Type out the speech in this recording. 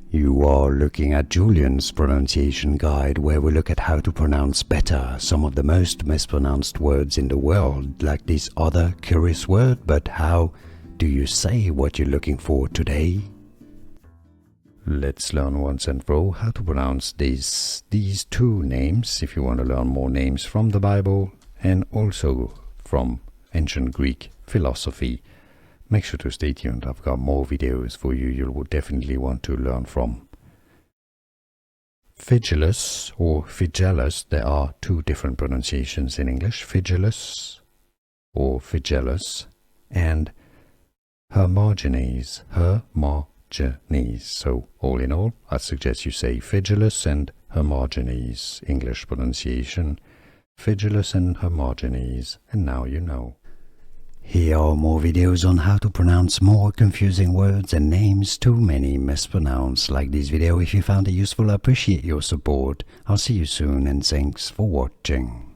You are looking at Julian's pronunciation guide, where we look at how to pronounce better some of the most mispronounced words in the world, like this other curious word. But how do you say what you're looking for today? Let's learn once and for all how to pronounce these two names, if you want to learn more names from the Bible and also from ancient Greek philosophy. Make sure to stay tuned. I've got more videos for you you'll definitely want to learn from. Phygelus or Phygelus, there are two different pronunciations in English, Phygelus or Phygelus, and Hermogenes, Hermogenes. So all in all, I suggest you say Phygelus and Hermogenes, English pronunciation, Phygelus and Hermogenes, and now you know. Here are more videos on how to pronounce more confusing words and names too many mispronounced. Like this video if you found it useful. I appreciate your support. I'll see you soon and thanks for watching.